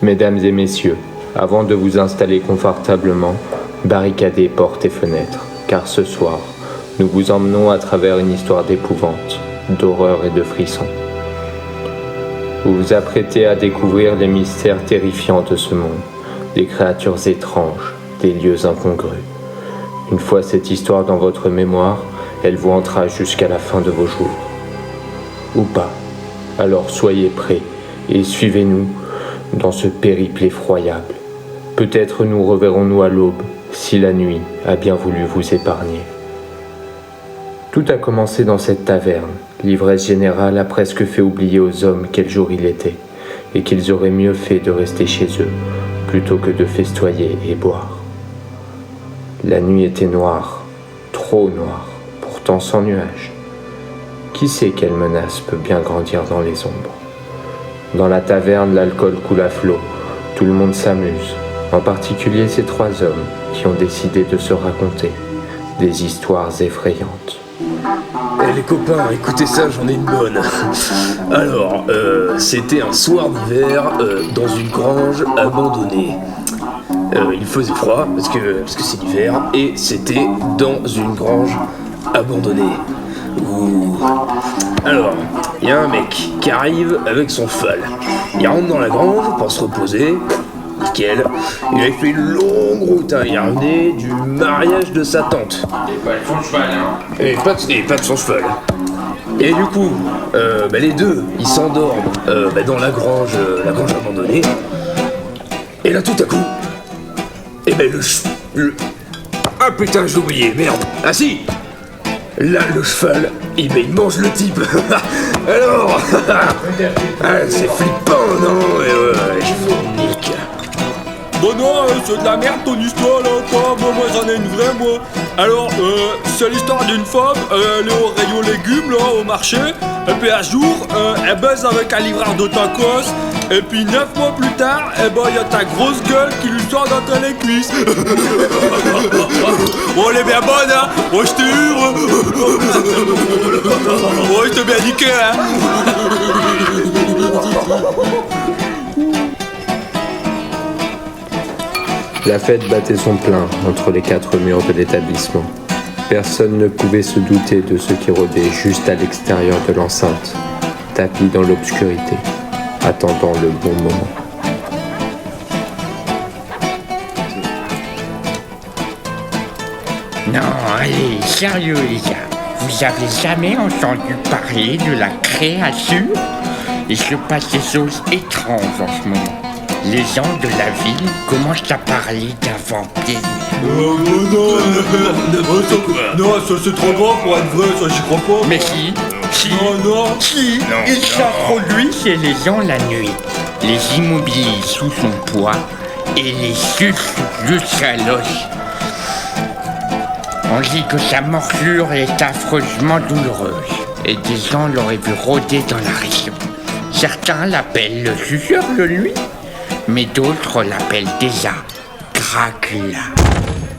Mesdames et messieurs, avant de vous installer confortablement, barricadez portes et fenêtres, car ce soir, nous vous emmenons à travers une histoire d'épouvante, d'horreur et de frissons. Vous vous apprêtez à découvrir les mystères terrifiants de ce monde, des créatures étranges, des lieux incongrus. Une fois cette histoire dans votre mémoire, elle vous hantera jusqu'à la fin de vos jours. Ou pas. Alors soyez prêts et suivez-nous dans ce périple effroyable. Peut-être nous reverrons-nous à l'aube, si la nuit a bien voulu vous épargner. Tout a commencé dans cette taverne. L'ivresse générale a presque fait oublier aux hommes quel jour il était, et qu'ils auraient mieux fait de rester chez eux, plutôt que de festoyer et boire. La nuit était noire, trop noire, pourtant sans nuages. Qui sait quelle menace peut bien grandir dans les ombres? Dans la taverne, l'alcool coule à flot. Tout le monde s'amuse, en particulier ces trois hommes qui ont décidé de se raconter des histoires effrayantes. Eh les copains, écoutez ça, j'en ai une bonne. Alors, c'était un soir d'hiver dans une grange abandonnée. Il faisait froid parce que c'est l'hiver et c'était dans une grange abandonnée. Ouh. Alors, il y a un mec qui arrive avec son cheval. Il rentre dans la grange pour se reposer. Nickel. Il avait fait une longue route, hein. Il revenait du mariage de sa tante. Et pas de son cheval, hein. Et pas de son cheval. Et du coup, les deux, ils s'endorment dans la grange abandonnée. Et là, tout à coup, ah putain, j'ai oublié, merde. Ah si. Là, le cheval, il mange le type. Alors, c'est flippant, non? Je vous nique. Bon non, c'est de la merde ton histoire là, quoi. Moi j'en ai une vraie, moi. Alors, c'est l'histoire d'une femme, elle est au rayon légumes, là, au marché. Et puis un jour, elle baise avec un livreur de tacos. Et puis 9 mois plus tard, y a ta grosse gueule qui lui sort dans les cuisses. Oh, elle est bien bonne, hein. Oh, je te hurle. Oh, je t'ai bien niqué, hein. La fête battait son plein entre les quatre murs de l'établissement. Personne ne pouvait se douter de ce qui rôdait juste à l'extérieur de l'enceinte, tapis dans l'obscurité, attendant le bon moment. Non, allez, sérieux les gars, vous avez jamais entendu parler de la création? Il se passe des choses étranges en ce moment. Les gens de la ville commencent à parler d'un vampire. Non, ça c'est trop grand pour être vrai, ça j'y crois pas. Mais si, Non. il s'introduit chez les gens la nuit, les immobilise sous son poids et les suce jusqu'à l'os. On dit que sa morsure est affreusement douloureuse et des gens l'auraient vu rôder dans la région. Certains l'appellent le suceur de nuit, mais d'autres l'appellent déjà Dracula.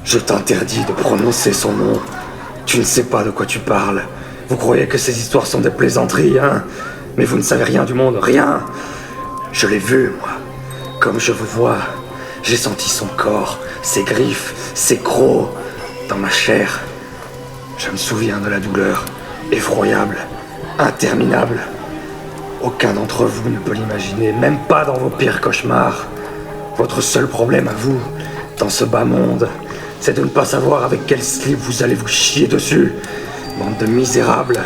Je t'interdis de prononcer son nom. Tu ne sais pas de quoi tu parles. Vous croyez que ces histoires sont des plaisanteries, hein? Mais vous ne savez rien du monde, rien. Je l'ai vu, moi. Comme je vous vois. J'ai senti son corps, ses griffes, ses crocs, dans ma chair. Je me souviens de la douleur, effroyable, interminable. Aucun d'entre vous ne peut l'imaginer, même pas dans vos pires cauchemars. Votre seul problème à vous, dans ce bas monde, c'est de ne pas savoir avec quel slip vous allez vous chier dessus. Bande de misérables,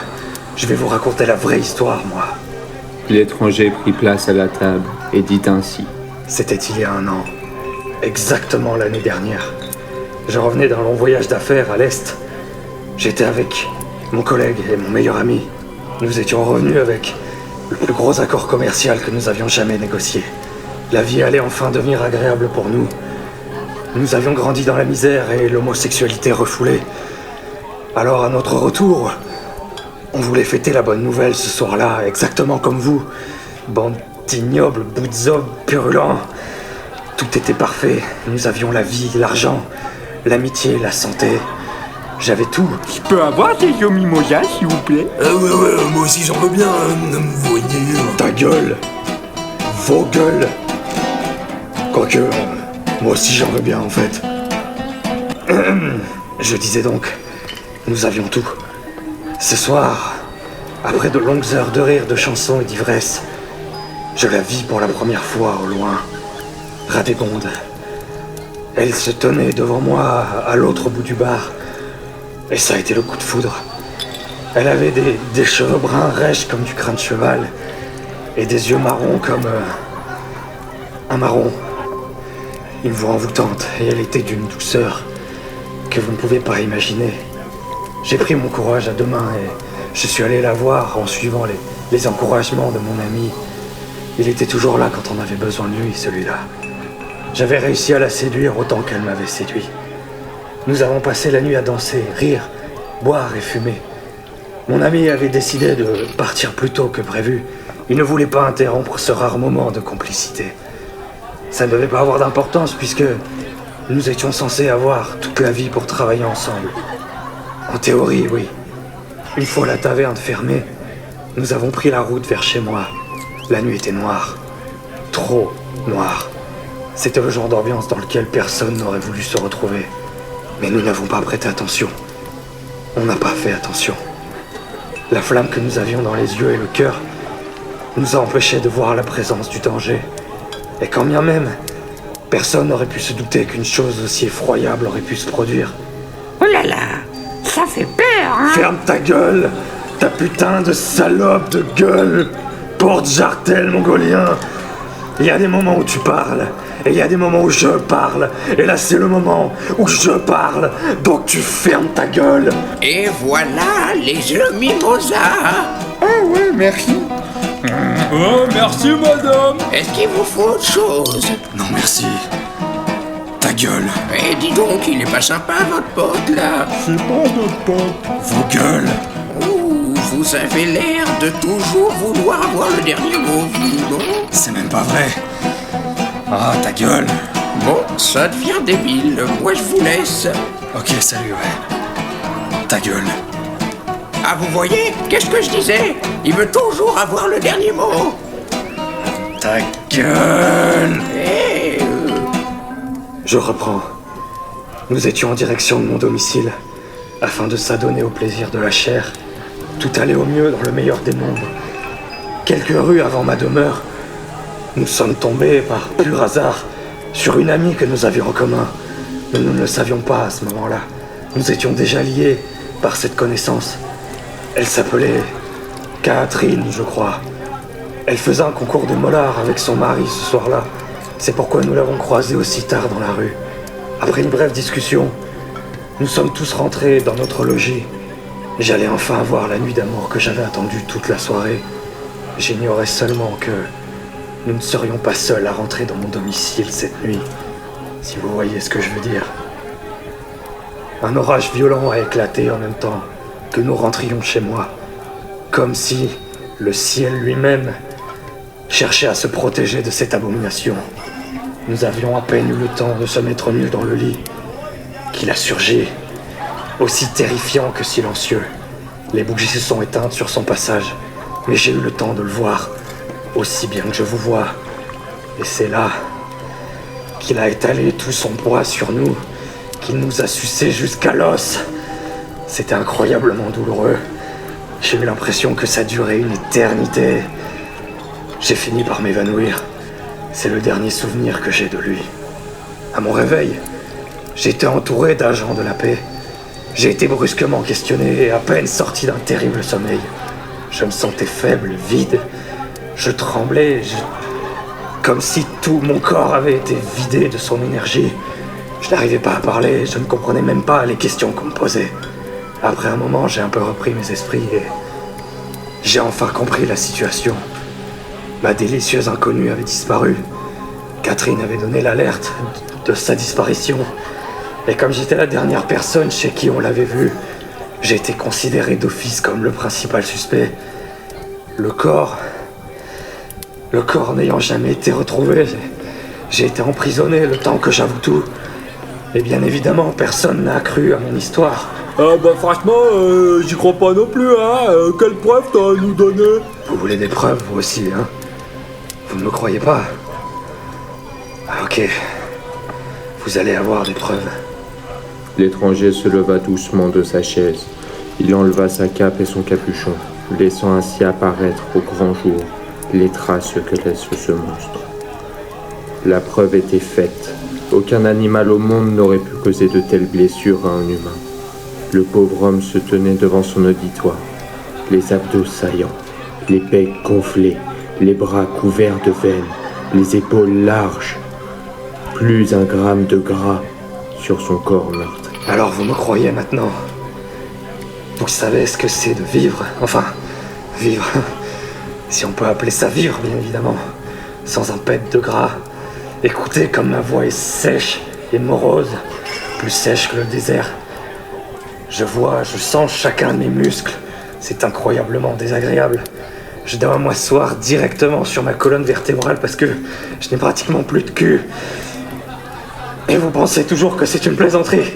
je vais vous raconter la vraie histoire, moi. L'étranger prit place à la table et dit ainsi. C'était il y a 1 an, exactement l'année dernière. Je revenais d'un long voyage d'affaires à l'Est. J'étais avec mon collègue et mon meilleur ami. Nous étions revenus avec le plus gros accord commercial que nous avions jamais négocié. La vie allait enfin devenir agréable pour nous. Nous avions grandi dans la misère et l'homosexualité refoulée. Alors à notre retour, on voulait fêter la bonne nouvelle ce soir-là, exactement comme vous. Bande d'ignobles, bouts de zob purulents. Tout était parfait. Nous avions la vie, l'argent, l'amitié, la santé. J'avais tout. Je peux avoir des mimosas, s'il vous plaît? Ouais, moi aussi j'en veux bien, voyez. Ta gueule. Vos gueules. Quoique, moi aussi j'en veux bien en fait. Je disais donc, nous avions tout. Ce soir, après de longues heures de rire, de chansons et d'ivresse, je la vis pour la première fois au loin, Radégonde. Elle se tenait devant moi à l'autre bout du bar, et ça a été le coup de foudre. Elle avait des cheveux bruns rêches comme du crin de cheval, et des yeux marrons comme un marron. Une voix envoûtante, et elle était d'une douceur que vous ne pouvez pas imaginer. J'ai pris mon courage à deux mains et je suis allé la voir en suivant les encouragements de mon ami. Il était toujours là quand on avait besoin de lui, celui-là. J'avais réussi à la séduire autant qu'elle m'avait séduit. Nous avons passé la nuit à danser, rire, boire et fumer. Mon ami avait décidé de partir plus tôt que prévu. Il ne voulait pas interrompre ce rare moment de complicité. Ça ne devait pas avoir d'importance puisque nous étions censés avoir toute la vie pour travailler ensemble. En théorie, oui. Une fois la taverne fermée, nous avons pris la route vers chez moi. La nuit était noire. Trop noire. C'était le genre d'ambiance dans lequel personne n'aurait voulu se retrouver. Mais nous n'avons pas prêté attention. On n'a pas fait attention. La flamme que nous avions dans les yeux et le cœur nous a empêchés de voir la présence du danger. Et quand bien même, personne n'aurait pu se douter qu'une chose aussi effroyable aurait pu se produire. Oh là là, ça fait peur, hein? Ferme ta gueule, ta putain de salope de gueule, porte-jartel mongolien. Il y a des moments où tu parles, et il y a des moments où je parle. Et là, c'est le moment où je parle, donc tu fermes ta gueule. Et voilà les jeux mimosa. Ah ouais, merci. Oh, merci madame. Est-ce qu'il vous faut autre chose? Non merci. Ta gueule. Eh, dis donc, il est pas sympa, votre pote, là. C'est pas notre pote. Vos gueules. Ouh, vous avez l'air de toujours vouloir avoir le dernier mot, vous, non? C'est même pas vrai. Ah, ta gueule. Bon, ça devient débile. Moi, je vous laisse. Ok, salut, ouais. Ta gueule. Ah, vous voyez? Qu'est-ce que je disais? Il veut toujours avoir le dernier mot. Ta gueule. Eh, Je reprends. Nous étions en direction de mon domicile, afin de s'adonner au plaisir de la chair. Tout allait au mieux dans le meilleur des mondes. Quelques rues avant ma demeure, nous sommes tombés par pur hasard sur une amie que nous avions en commun. Mais nous ne le savions pas à ce moment-là. Nous étions déjà liés par cette connaissance. Elle s'appelait Catherine, je crois. Elle faisait un concours de mollard avec son mari ce soir-là. C'est pourquoi nous l'avons croisée aussi tard dans la rue. Après une brève discussion, nous sommes tous rentrés dans notre logis. J'allais enfin avoir la nuit d'amour que j'avais attendue toute la soirée. J'ignorais seulement que nous ne serions pas seuls à rentrer dans mon domicile cette nuit, si vous voyez ce que je veux dire. Un orage violent a éclaté en même temps que nous rentrions chez moi, comme si le ciel lui-même cherchait à se protéger de cette abomination. Nous avions à peine eu le temps de se mettre nus dans le lit qu'il a surgi, aussi terrifiant que silencieux. Les bougies se sont éteintes sur son passage, mais j'ai eu le temps de le voir, aussi bien que je vous vois. Et c'est là qu'il a étalé tout son poids sur nous, qu'il nous a sucés jusqu'à l'os. C'était incroyablement douloureux. J'ai eu l'impression que ça durait une éternité. J'ai fini par m'évanouir. C'est le dernier souvenir que j'ai de lui. À mon réveil, j'étais entouré d'agents de la paix. J'ai été brusquement questionné et à peine sorti d'un terrible sommeil. Je me sentais faible, vide. Je tremblais, comme si tout mon corps avait été vidé de son énergie. Je n'arrivais pas à parler, je ne comprenais même pas les questions qu'on me posait. Après un moment, j'ai un peu repris mes esprits et j'ai enfin compris la situation. Ma délicieuse inconnue avait disparu. Catherine avait donné l'alerte de sa disparition. Et comme j'étais la dernière personne chez qui on l'avait vue, j'ai été considéré d'office comme le principal suspect. Le corps n'ayant jamais été retrouvé, j'ai été emprisonné le temps que j'avoue tout. Et bien évidemment, personne n'a cru à mon histoire. Bah franchement, j'y crois pas non plus, hein. Quelle preuve t'as à nous donner? Vous voulez des preuves, vous aussi, hein? Vous ne me croyez pas? Ok. Vous allez avoir des preuves. L'étranger se leva doucement de sa chaise. Il enleva sa cape et son capuchon, laissant ainsi apparaître au grand jour les traces que laisse ce monstre. La preuve était faite. Aucun animal au monde n'aurait pu causer de telles blessures à un humain. Le pauvre homme se tenait devant son auditoire, les abdos saillants, les pecs gonflés, les bras couverts de veines, les épaules larges. Plus un gramme de gras sur son corps meurtri. Alors vous me croyez maintenant? Vous savez ce que c'est de vivre? Enfin, vivre. Si on peut appeler ça vivre, bien évidemment. Sans un pet de gras. Écoutez comme ma voix est sèche et morose. Plus sèche que le désert. Je vois, je sens chacun de mes muscles. C'est incroyablement désagréable. Je dois m'asseoir directement sur ma colonne vertébrale parce que je n'ai pratiquement plus de cul. Et vous pensez toujours que c'est une plaisanterie?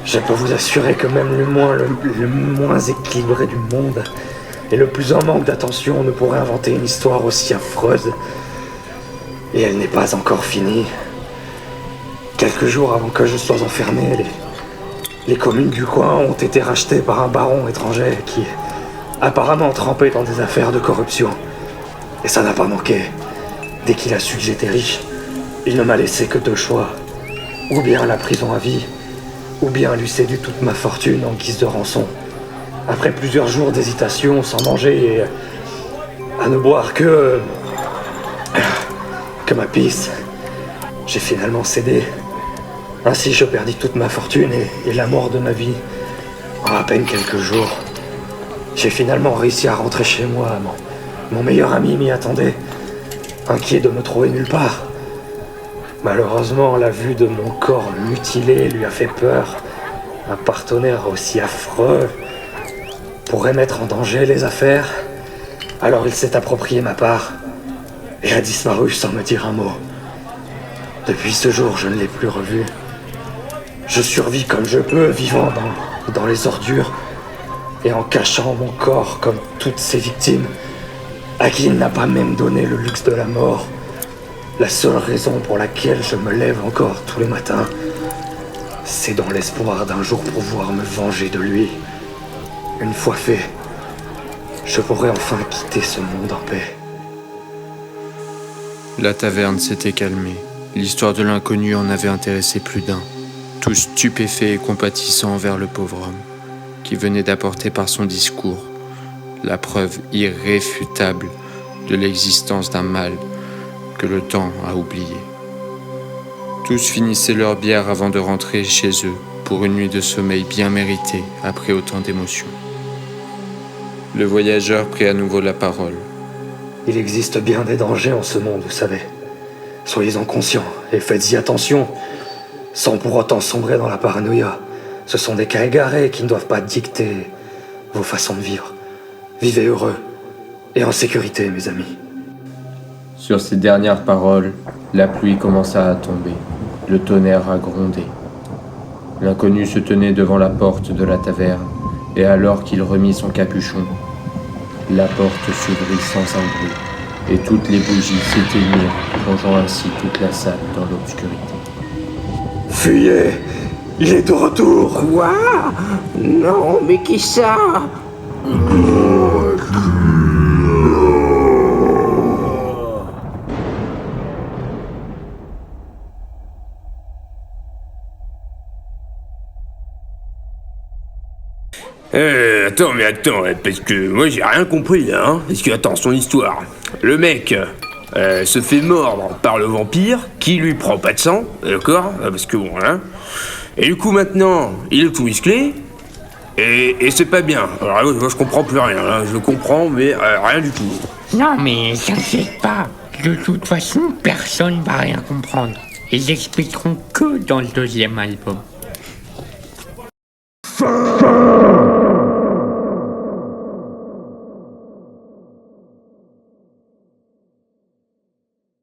Je peux vous assurer que même le moins équilibré du monde et le plus en manque d'attention ne pourrait inventer une histoire aussi affreuse. Et elle n'est pas encore finie. Quelques jours avant que je sois enfermé, les communes du coin ont été rachetées par un baron étranger qui apparemment trempé dans des affaires de corruption. Et ça n'a pas manqué. Dès qu'il a su que j'étais riche, il ne m'a laissé que deux choix. Ou bien la prison à vie, ou bien lui céder toute ma fortune en guise de rançon. Après plusieurs jours d'hésitation, sans manger et à ne boire que ma pisse, j'ai finalement cédé. Ainsi je perdis toute ma fortune et l'amour de ma vie. En à peine quelques jours, j'ai finalement réussi à rentrer chez moi. Mon meilleur ami m'y attendait, inquiet de me trouver nulle part. Malheureusement, la vue de mon corps mutilé lui a fait peur. Un partenaire aussi affreux pourrait mettre en danger les affaires. Alors il s'est approprié ma part et a disparu sans me dire un mot. Depuis ce jour, je ne l'ai plus revu. Je survis comme je peux, vivant dans les ordures et en cachant mon corps comme toutes ses victimes, à qui il n'a pas même donné le luxe de la mort. La seule raison pour laquelle je me lève encore tous les matins, c'est dans l'espoir d'un jour pouvoir me venger de lui. Une fois fait, je pourrais enfin quitter ce monde en paix. La taverne s'était calmée. L'histoire de l'inconnu en avait intéressé plus d'un, tous stupéfaits et compatissants envers le pauvre homme, qui venait d'apporter par son discours la preuve irréfutable de l'existence d'un mal que le temps a oublié. Tous finissaient leur bière avant de rentrer chez eux pour une nuit de sommeil bien méritée après autant d'émotions. Le voyageur prit à nouveau la parole. Il existe bien des dangers en ce monde, vous savez. Soyez-en conscients et faites-y attention, sans pour autant sombrer dans la paranoïa. Ce sont des cas égarés qui ne doivent pas dicter vos façons de vivre. Vivez heureux et en sécurité, mes amis. Sur ces dernières paroles, la pluie commença à tomber. Le tonnerre a grondé. L'inconnu se tenait devant la porte de la taverne, et alors qu'il remit son capuchon, la porte s'ouvrit sans un bruit, et toutes les bougies s'éteignirent, plongeant ainsi toute la salle dans l'obscurité. Fuyez! Il est de retour! Quoi? Non, mais qui ça? Attends, parce que moi j'ai rien compris là, hein. Parce que, attends, son histoire. Le mec se fait mordre par le vampire, qui lui prend pas de sang, d'accord? Parce que bon, hein. Et du coup maintenant, il est tout musclé, et c'est pas bien. Alors moi je comprends plus rien, hein. Je comprends, mais rien du tout. Non mais t'inquiète pas, de toute façon personne va rien comprendre. Ils expliqueront que dans le deuxième album.